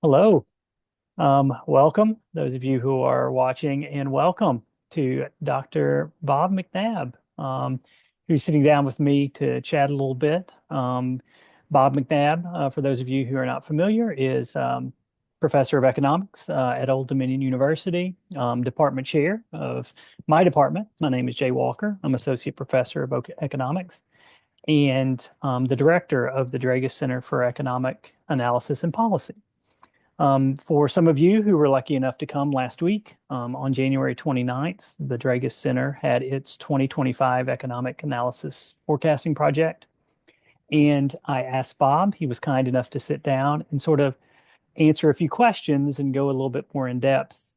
Hello. Welcome, those of you who are watching, and welcome to Dr. Bob McNab, who's sitting down with me to chat a little bit. Bob McNab, for those of you who are not familiar, is professor of economics at Old Dominion University, department chair of my department. My name is Jay Walker. I'm associate professor of economics and the director of the Dragas Center for Economic Analysis and Policy. For some of you who were lucky enough to come last week, on January 29th, the Dragas Center had its 2025 Economic Analysis Forecasting Project. And I asked Bob, he was kind enough to sit down and sort of answer a few questions and go a little bit more in depth,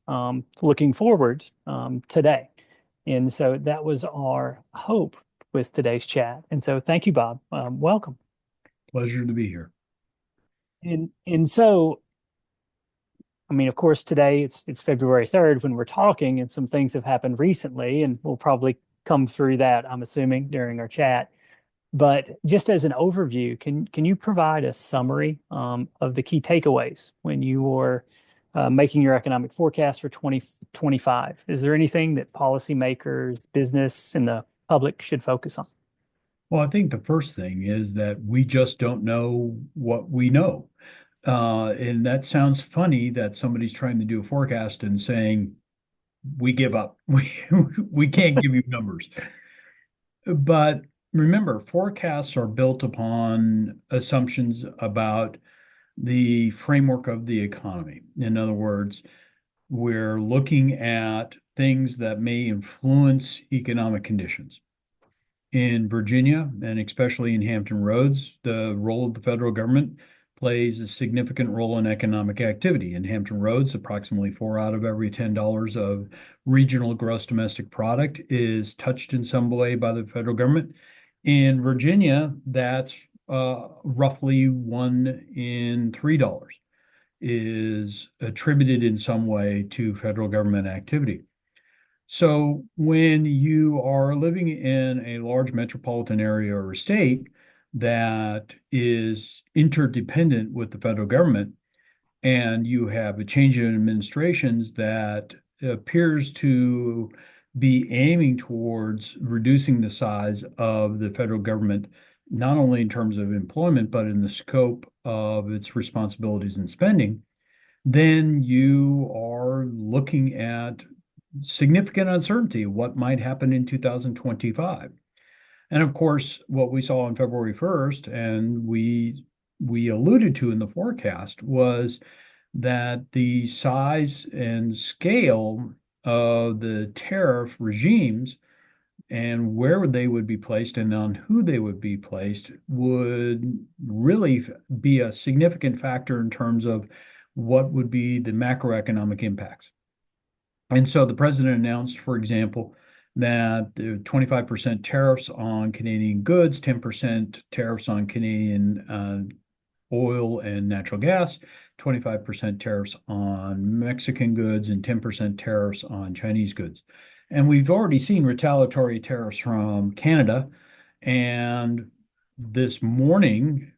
looking forward today. And so that was our hope with today's chat. And so thank you, Bob. Welcome. Pleasure to be here. And so I mean, of course, today it's February 3rd when we're talking, and some things have happened recently, and we'll probably come through that, I'm assuming, during our chat. But just as an overview, can you provide a summary of the key takeaways when you were making your economic forecast for 2025? Is there anything that policymakers, business, and the public should focus on? Well, I think the first thing is that we just don't know what we know. And that sounds funny that somebody's trying to do a forecast and saying, we give up. We can't give you numbers. But remember, forecasts are built upon assumptions about the framework of the economy. In other words, we're looking at things that may influence economic conditions. In Virginia, and especially in Hampton Roads, the role of the federal government plays a significant role in economic activity. In Hampton Roads, approximately 4 out of every $10 of regional gross domestic product is touched in some way by the federal government. In Virginia, that's roughly $1 in $3 is attributed in some way to federal government activity. So when you are living in a large metropolitan area or state that is interdependent with the federal government, and you have a change in administrations that appears to be aiming towards reducing the size of the federal government, not only in terms of employment, but in the scope of its responsibilities and spending, then you are looking at significant uncertainty of what might happen in 2025. And of course, what we saw on February 1st, and we alluded to in the forecast, was that the size and scale of the tariff regimes and where they would be placed and on who they would be placed would really be a significant factor in terms of what would be the macroeconomic impacts. And so the president announced, for example, that the 25% tariffs on Canadian goods, 10% tariffs on Canadian oil and natural gas, 25% tariffs on Mexican goods, and 10% tariffs on Chinese goods. And we've already seen retaliatory tariffs from Canada. And this morning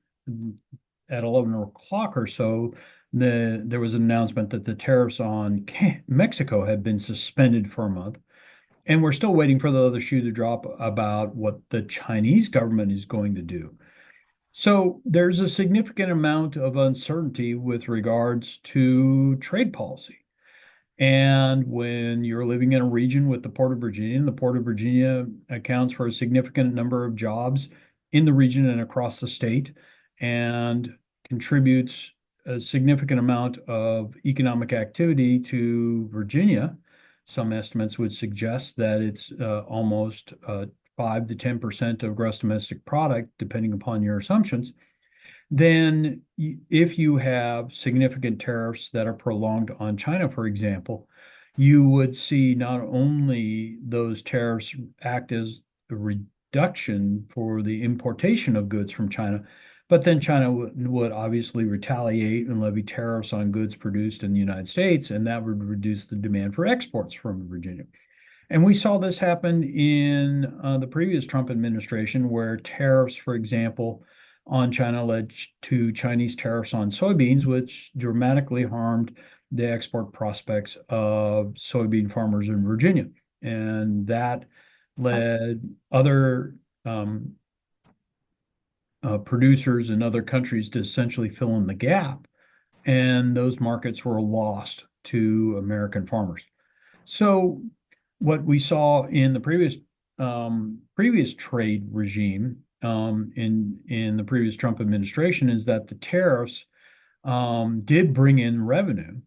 at 11 o'clock or so, there was an announcement that the tariffs on Mexico had been suspended for a month. And we're still waiting for the other shoe to drop about what the Chinese government is going to do. So there's a significant amount of uncertainty with regards to trade policy. And when you're living in a region with the Port of Virginia, and the Port of Virginia accounts for a significant number of jobs in the region and across the state, and contributes a significant amount of economic activity to Virginia. Some estimates would suggest that it's almost 5 to 10% of gross domestic product, depending upon your assumptions. Then, if you have significant tariffs that are prolonged on China, for example, you would see not only those tariffs act as a reduction for the importation of goods from China, but then China would obviously retaliate and levy tariffs on goods produced in the United States, and that would reduce the demand for exports from Virginia. And we saw this happen in the previous Trump administration, where tariffs, for example, on China led to Chinese tariffs on soybeans, which dramatically harmed the export prospects of soybean farmers in Virginia. And that led other producers in other countries to essentially fill in the gap, and those markets were lost to American farmers. So what we saw in the previous trade regime in the previous Trump administration is that the tariffs did bring in revenue,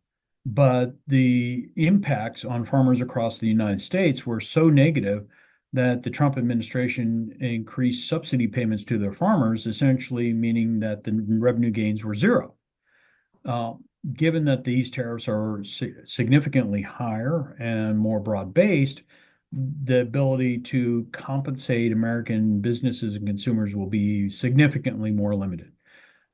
but the impacts on farmers across the United States were so negative that the Trump administration increased subsidy payments to their farmers, essentially meaning that the revenue gains were zero. Uh, Given that these tariffs are significantly higher and more broad-based, the ability to compensate American businesses and consumers will be significantly more limited.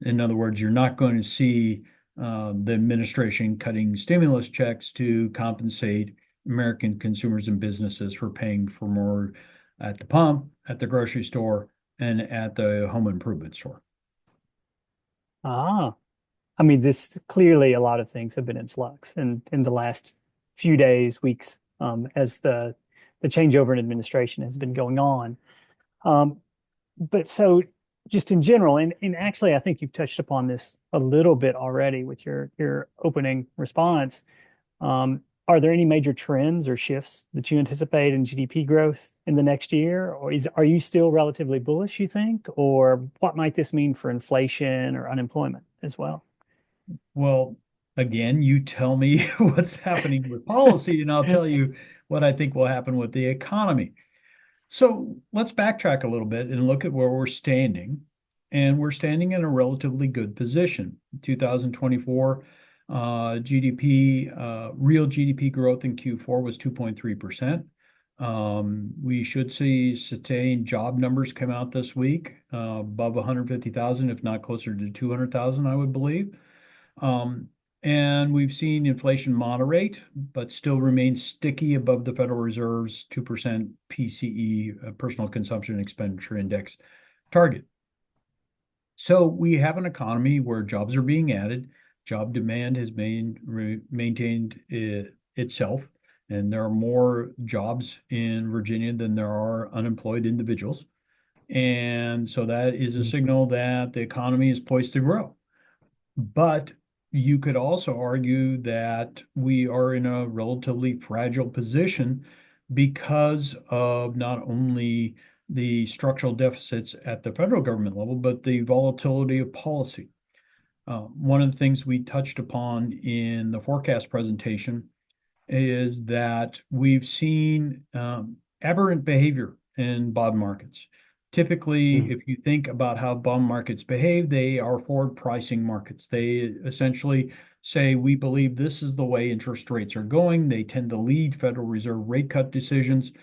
In other words, you're not going to see the administration cutting stimulus checks to compensate American consumers and businesses for paying for more at the pump, at the grocery store, and at the home improvement store. Ah, I mean, this clearly a lot of things have been in flux in the last few days, weeks, as the changeover in administration has been going on. Um, but so just in general, and actually, I think you've touched upon this a little bit already with your opening response. Are there any major trends or shifts that you anticipate in GDP growth in the next year? Or are you still relatively bullish, you think? Or what might this mean for inflation or unemployment as well? Well, again, you tell me what's happening with policy, and I'll tell you what I think will happen with the economy. So let's backtrack a little bit and look at where we're standing. And we're standing in a relatively good position. 2024 GDP, real GDP growth in Q4 was 2.3%. We should see sustained job numbers come out this week, above 150,000, if not closer to 200,000, I would believe. Um, and we've seen inflation moderate, but still remain sticky above the Federal Reserve's 2% PCE, personal consumption expenditure index target. So we have an economy where jobs are being added, job demand has maintained itself, and there are more jobs in Virginia than there are unemployed individuals. And so that is a signal that the economy is poised to grow. But you could also argue that we are in a relatively fragile position because of not only the structural deficits at the federal government level, but the volatility of policy. One of the things we touched upon in the forecast presentation is that we've seen aberrant behavior in bond markets. Typically, Mm. if you think about how bond markets behave, they are forward pricing markets. They essentially say, we believe this is the way interest rates are going. They tend to lead Federal Reserve rate cut decisions.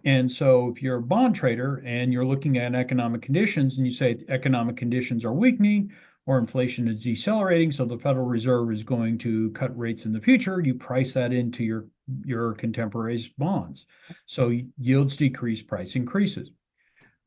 And so if you're a bond trader and you're looking at economic conditions and you say economic conditions are weakening or inflation is decelerating, so the Federal Reserve is going to cut rates in the future, you price that into your contemporaries' bonds. So yields decrease, price increases.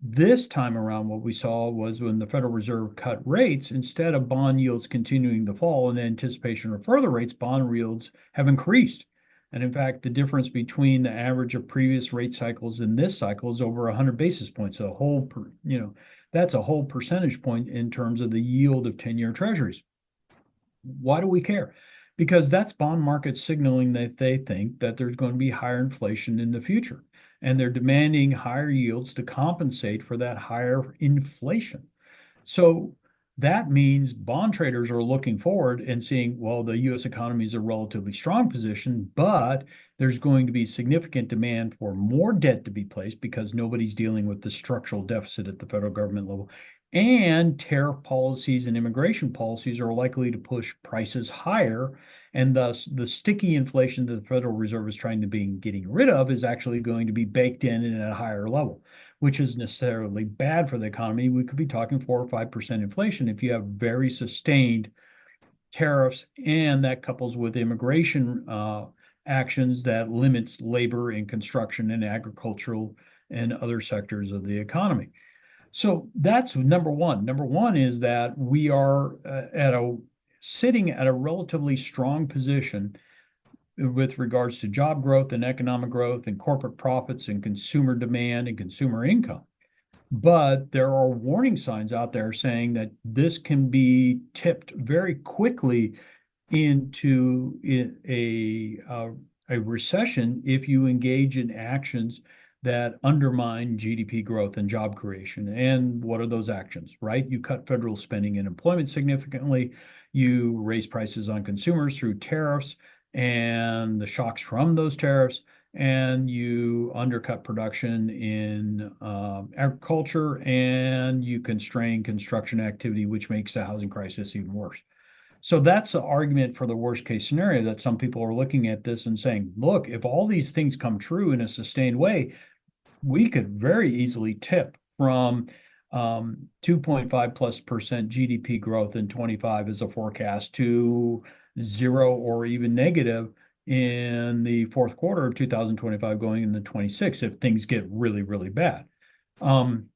This time around, what we saw was when the Federal Reserve cut rates, instead of bond yields continuing to fall in anticipation of further rates, bond yields have increased. And in fact, the difference between the average of previous rate cycles and this cycle is over 100 basis points. So that's a whole percentage point in terms of the yield of 10-year treasuries. Why do we care? Because that's bond markets signaling that they think that there's going to be higher inflation in the future, and they're demanding higher yields to compensate for that higher inflation. So that means bond traders are looking forward and seeing, well, the US economy is a relatively strong position, but there's going to be significant demand for more debt to be placed because nobody's dealing with the structural deficit at the federal government level. And tariff policies and immigration policies are likely to push prices higher. And thus, the sticky inflation that the Federal Reserve is trying to be getting rid of is actually going to be baked in and at a higher level, which is necessarily bad for the economy. We could be talking 4 or 5% inflation if you have very sustained tariffs, and that couples with immigration actions that limits labor in construction and agricultural and other sectors of the economy. So that's number one. Number one is that we are sitting at a relatively strong position with regards to job growth and economic growth and corporate profits and consumer demand and consumer income. But there are warning signs out there saying that this can be tipped very quickly into a recession if you engage in actions that undermine GDP growth and job creation. And what are those actions, right? You cut federal spending and employment significantly. You raise prices on consumers through tariffs and the shocks from those tariffs, and you undercut production in agriculture, and you constrain construction activity, which makes the housing crisis even worse. So that's the argument for the worst case scenario, that some people are looking at this and saying, look, if all these things come true in a sustained way, we could very easily tip from 2.5+% GDP growth in 25 as a forecast to zero or even negative in the fourth quarter of 2025 going into 26 if things get really, really bad. And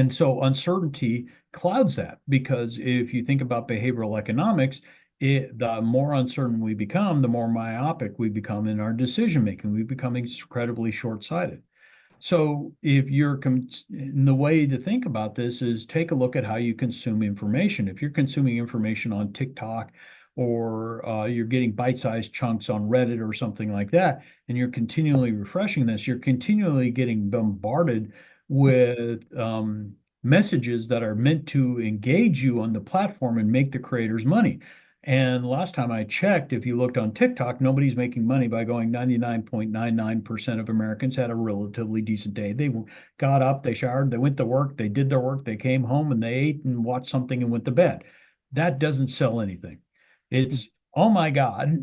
so uncertainty clouds that, because if you think about behavioral economics, the more uncertain we become, the more myopic we become in our decision making. We become incredibly short-sighted. So if the way to think about this is take a look at how you consume information. If you're consuming information on TikTok, or you're getting bite-sized chunks on Reddit or something like that, and you're continually refreshing this, you're continually getting bombarded with messages that are meant to engage you on the platform and make the creators money. And last time I checked, if you looked on TikTok, nobody's making money by going. 99.99% of Americans had a relatively decent day. They got up, they showered, they went to work, they did their work, they came home and they ate and watched something and went to bed. That doesn't sell anything. It's, oh my God,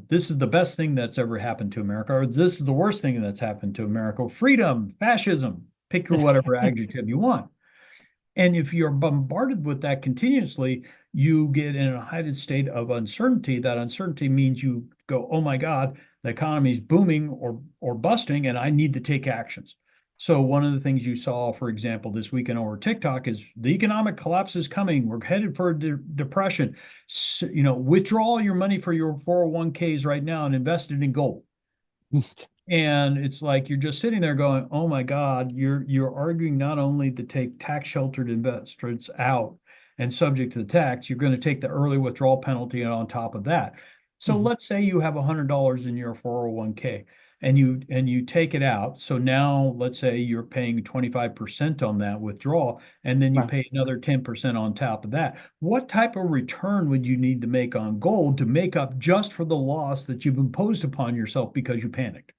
this is the best thing that's ever happened to America, or this is the worst thing that's happened to America. Freedom, fascism, pick your whatever adjective you want. And if you're bombarded with that continuously, you get in a heightened state of uncertainty. That uncertainty means you go, oh my God, the economy's booming or busting, and I need to take actions. So one of the things you saw, for example, this weekend over TikTok is the economic collapse is coming. We're headed for a depression. So, withdraw your money for your 401ks right now and invest it in gold. And it's like you're just sitting there going, "Oh my God, you're arguing not only to take tax sheltered investments out and subject to the tax, you're going to take the early withdrawal penalty on top of that." So Mhm. let's say you have $100 in your 401k and you take it out. So now let's say you're paying 25% on that withdrawal, and then you Right. pay another 10% on top of that. What type of return would you need to make on gold to make up just for the loss that you've imposed upon yourself because you panicked?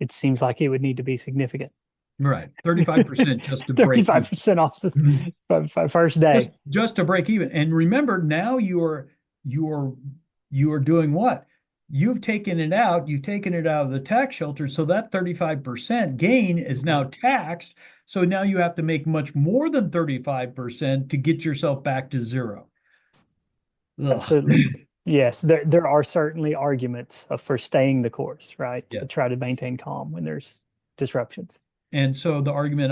It seems like it would need to be significant. Right. 35% just to break even. 35% off Mhm. the first Just day. just to break even. And remember, now you are doing what? You've taken it out of the tax shelter. So that 35% gain is now taxed. So now you have to make much more than 35% to get yourself back to zero. Ugh. Absolutely. Yes, there are certainly arguments for staying the course, right? Yeah. To try to maintain calm when there's disruptions. And so the argument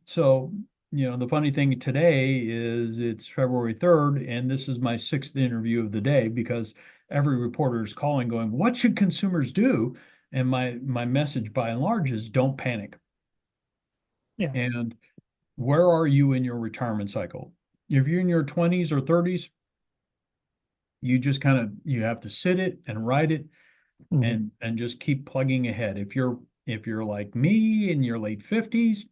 the funny thing today is it's February 3rd, and this is my sixth interview of the day because every reporter is calling going, what should consumers do? And my message by and large is don't panic. Yeah. And where are you in your retirement cycle? If you're in your 20s or 30s, you just you have to sit it and write it Mhm. and just keep plugging ahead. If you're like me in your late 50s,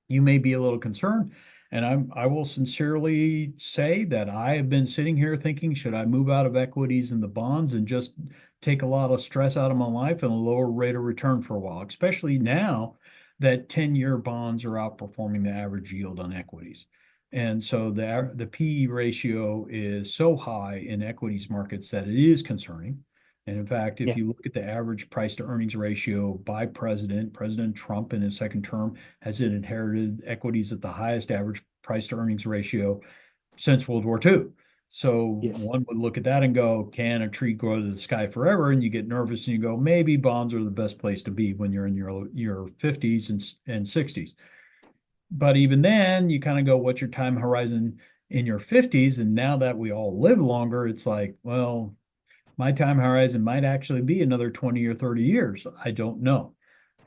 you may be a little concerned. And I will sincerely say that I have been sitting here thinking, should I move out of equities and the bonds and just take a lot of stress out of my life and a lower rate of return for a while, especially now that 10-year bonds are outperforming the average yield on equities. And so the PE ratio is so high in equities markets that it is concerning. And in fact, if Yeah. you look at the average price to earnings ratio by President Trump in his second term has inherited equities at the highest average price to earnings ratio since World War II. So Yes. one would look at that and go, can a tree grow to the sky forever? And you get nervous and you go, maybe bonds are the best place to be when you're in your 50s and 60s. But even then, you kind of go, what's your time horizon in your 50s? And now that we all live longer, it's like, well, my time horizon might actually be another 20 or 30 years. I don't know.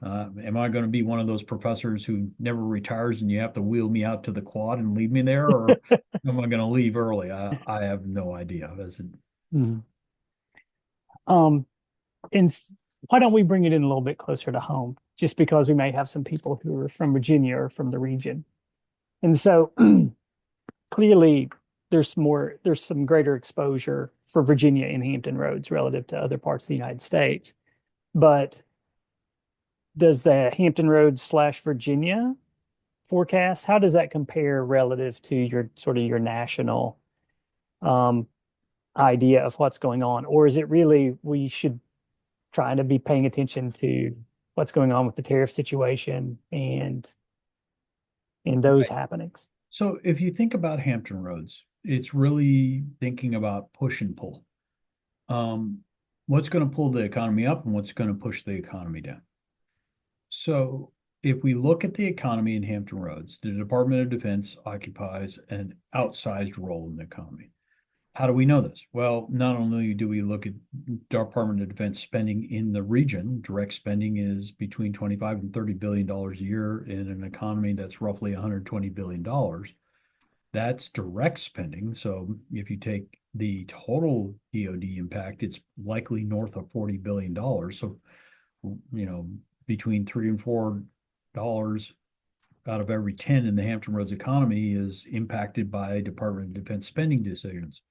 Am I going to be one of those professors who never retires and you have to wheel me out to the quad and leave me there, or am I going to leave early? I have no idea. Mhm. Um, and why don't we bring it in a little bit closer to home? Just because we may have some people who are from Virginia or from the region. And so clearly there's some greater exposure for Virginia in Hampton Roads relative to other parts of the United States. But does the Hampton Roads slash Virginia forecast, how does that compare relative to your sort of your national um, idea of what's going on? Or is it really we should try to be paying attention to what's going on with the tariff situation and those Right. happenings? So if you think about Hampton Roads, it's really thinking about push and pull. Um, what's going to pull the economy up and what's going to push the economy down? So if we look at the economy in Hampton Roads, the Department of Defense occupies an outsized role in the economy. How do we know this? Well, not only do we look at Department of Defense spending in the region, direct spending is between 25 and $30 billion a year in an economy that's roughly $120 billion. That's direct spending. So if you take the total DoD impact, it's likely north of $40 billion. So, you know, between $3 and $4 out of every 10 in the Hampton Roads economy is impacted by Department of Defense spending decisions.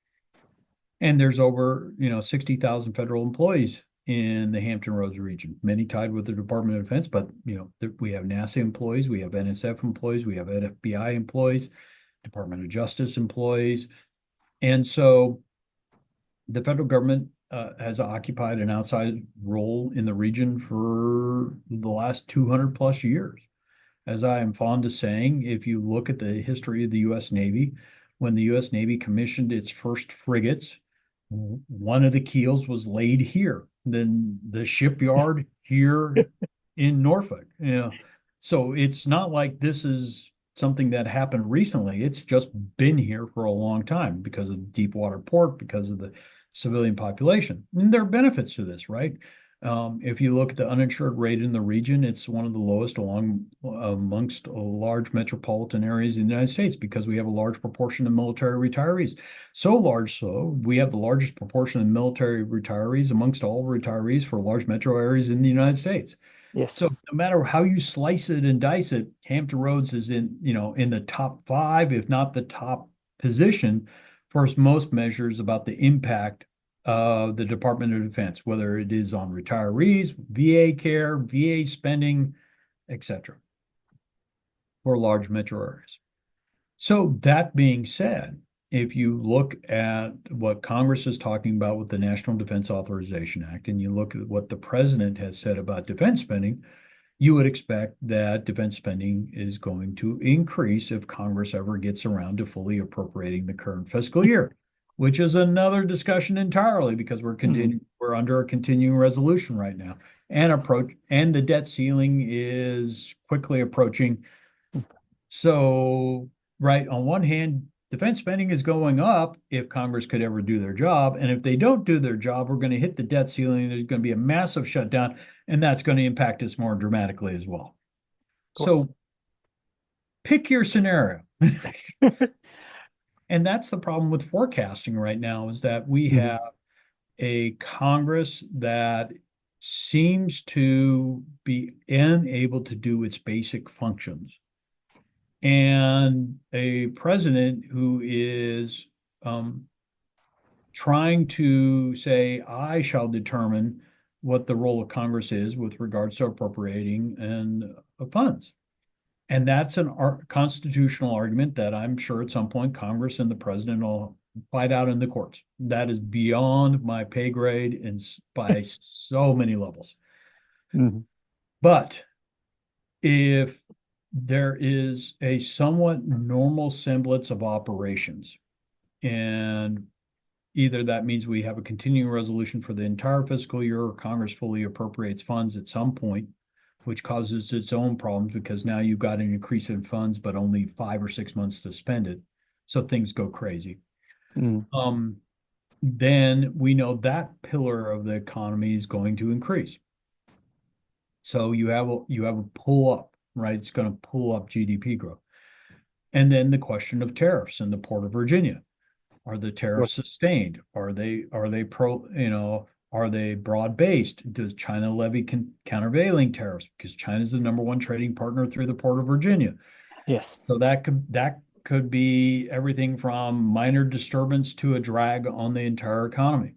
And there's over, 60,000 federal employees in the Hampton Roads region, many tied with the Department of Defense, but, we have NASA employees, we have NSF employees, we have FBI employees, Department of Justice employees. And so the federal government has occupied an outside role in the region for the last 200 plus years. As I am fond of saying, if you look at the history of the U.S. Navy, when the U.S. Navy commissioned its first frigates, one of the keels was laid here, then the shipyard here in Norfolk. So it's not like this is something that happened recently. It's just been here for a long time because of Deepwater Port, because of the civilian population. And there are benefits to this, right? If you look at the uninsured rate in the region, it's one of the lowest amongst large metropolitan areas in the United States because we have a large proportion of military retirees. So large so, we have the largest proportion of military retirees amongst all retirees for large metro areas in the United States. Yes. So no matter how you slice it and dice it, Hampton Roads is in the top five, if not the top position for most measures about the impact of the Department of Defense, whether it is on retirees, VA care, VA spending, etc., for large metro areas. So that being said, if you look at what Congress is talking about with the National Defense Authorization Act, and you look at what the president has said about defense spending, you would expect that defense spending is going to increase if Congress ever gets around to fully appropriating the current fiscal year, which is another discussion entirely because Mhm. we're under a continuing resolution right now, and the debt ceiling is quickly approaching. So, right, on one hand, defense spending is going up if Congress could ever do their job. And if they don't do their job, we're going to hit the debt ceiling. There's going to be a massive shutdown, and that's going to impact us more dramatically as well. Of course. So, pick your scenario. And that's the problem with forecasting right now is that we Mhm. have a Congress that seems to be unable to do its basic functions and a president who is um, trying to say, I shall determine what the role of Congress is with regards to appropriating and funds. And that's an constitutional argument that I'm sure at some point Congress and the president will fight out in the courts. That is beyond my pay grade and by so many levels. Mhm. But if there is a somewhat normal semblance of operations And either that means we have a continuing resolution for the entire fiscal year, or Congress fully appropriates funds at some point, which causes its own problems because now you've got an increase in funds, but only 5 or 6 months to spend it. So things go crazy. Mm. Then we know that pillar of the economy is going to increase. So you have a pull up, right? It's going to pull up GDP growth. And then the question of tariffs in the Port of Virginia. Are the Of tariffs course. sustained? Are they broad-based? Does China levy countervailing tariffs? Because China is the number one trading partner through the Port of Virginia. Yes. So that could be everything from minor disturbance to a drag on the entire economy.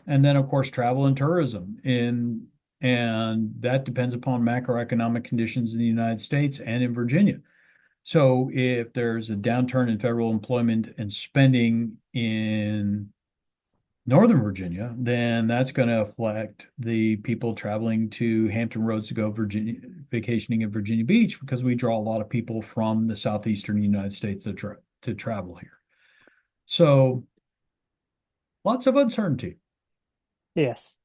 And then, of course, travel and tourism and that depends upon macroeconomic conditions in the United States and in Virginia. So if there's a downturn in federal employment and spending in Northern Virginia, then that's going to affect the people traveling to Hampton Roads to go vacationing in Virginia Beach, because we draw a lot of people from the southeastern United States to travel here. So lots of uncertainty. Yes.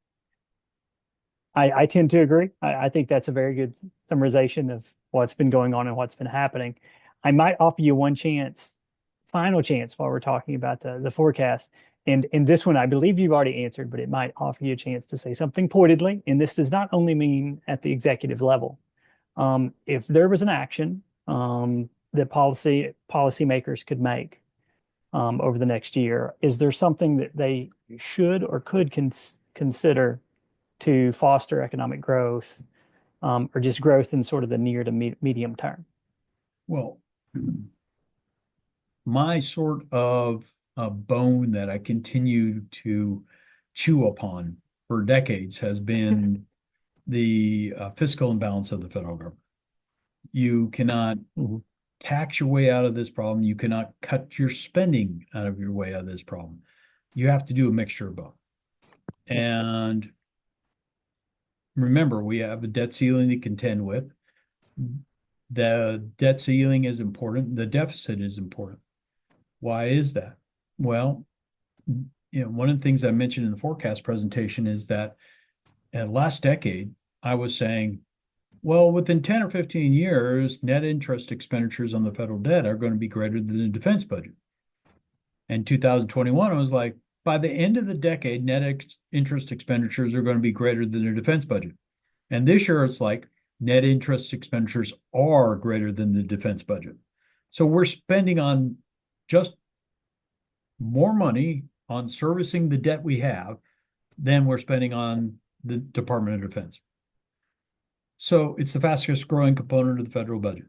I tend to agree. I think that's a very good summarization of what's been going on and what's been happening. I might offer you one chance, final chance, while we're talking about the forecast. And this one, I believe you've already answered, but it might offer you a chance to say something pointedly. And this does not only mean at the executive level. If there was an action that policymakers could make over the next year, is there something that they should or could consider to foster economic growth, or just growth in sort of the near to medium term? Well, my sort of a bone that I continue to chew upon for decades has been the fiscal imbalance of the federal government. You cannot Mhm. tax your way out of this problem. You cannot cut your spending out of your way out of this problem. You have to do a mixture of both. Yeah. And remember, we have a debt ceiling to contend with. The debt ceiling is important. The deficit is important. Why is that? Well, one of the things I mentioned in the forecast presentation is that in the last decade, I was saying, well, within 10 or 15 years, net interest expenditures on the federal debt are going to be greater than the defense budget. In 2021, I was like, by the end of the decade, interest expenditures are going to be greater than the defense budget. And this year, it's like net interest expenditures are greater than the defense budget. So we're spending on just more money on servicing the debt we have than we're spending on the Department of Defense. So it's the fastest growing component of the federal budget.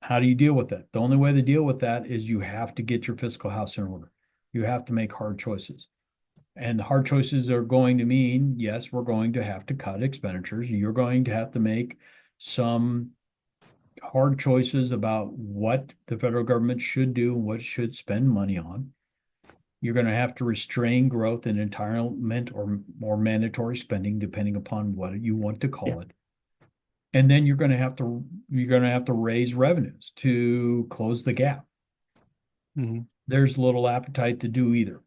How do you deal with that? The only way to deal with that is you have to get your fiscal house in order. You have to make hard choices. And the hard choices are going to mean, yes, we're going to have to cut expenditures. You're going to have to make some hard choices about what the federal government should do and what should spend money on. You're going to have to restrain growth in entitlement or more mandatory spending, depending upon what you want to Yeah. call it. And then you're going to have to raise revenues to close the gap. Mm-hmm. There's little appetite to do either.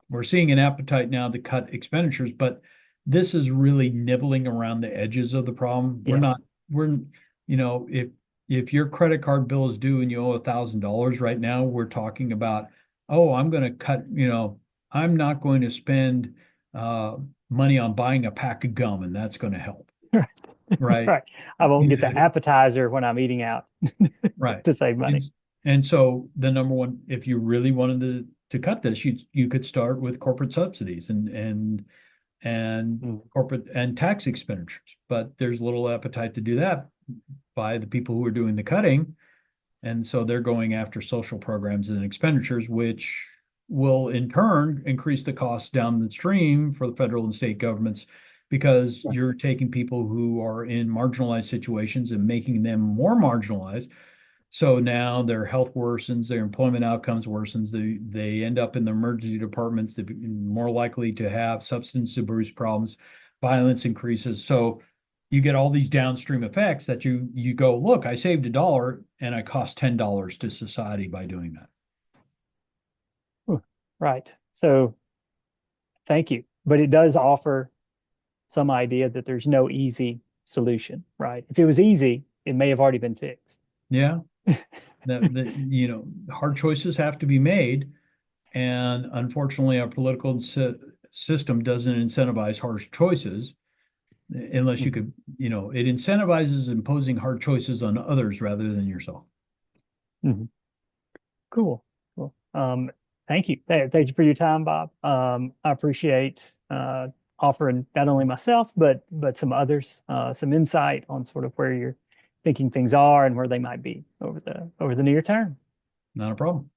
We're seeing an appetite now to cut expenditures, but this is really nibbling around the edges of the problem. Yeah. If your credit card bill is due and you owe $1,000 right now, we're talking about, oh, I'm going to cut, I'm not going to spend money on buying a pack of gum, and that's going to help, right? Right. I won't get the appetizer when I'm eating out Right. to save money. And so the number one, if you really wanted to cut this, you could start with corporate subsidies and Mm. corporate and tax expenditures. But there's little appetite to do that by the people who are doing the cutting. And so they're going after social programs and expenditures, which will in turn increase the costs down the stream for the federal and state governments, because Right. you're taking people who are in marginalized situations and making them more marginalized. So now their health worsens, their employment outcomes worsens. They end up in the emergency departments. They're more likely to have substance abuse problems, violence increases. So you get all these downstream effects that you go, look, I saved $1 and I cost $10 to society by doing that. Right. So thank you. But it does offer some idea that there's no easy solution, right? If it was easy, it may have already been fixed. Yeah, hard choices have to be made, and unfortunately, our political system doesn't incentivize harsh choices unless you Mhm. could, it incentivizes imposing hard choices on others rather than yourself. Mhm. Cool. Cool. Thank you. Thank you for your time, Bob. I appreciate offering not only myself but some others some insight on sort of where you're thinking things are and where they might be over the near term. Not a problem.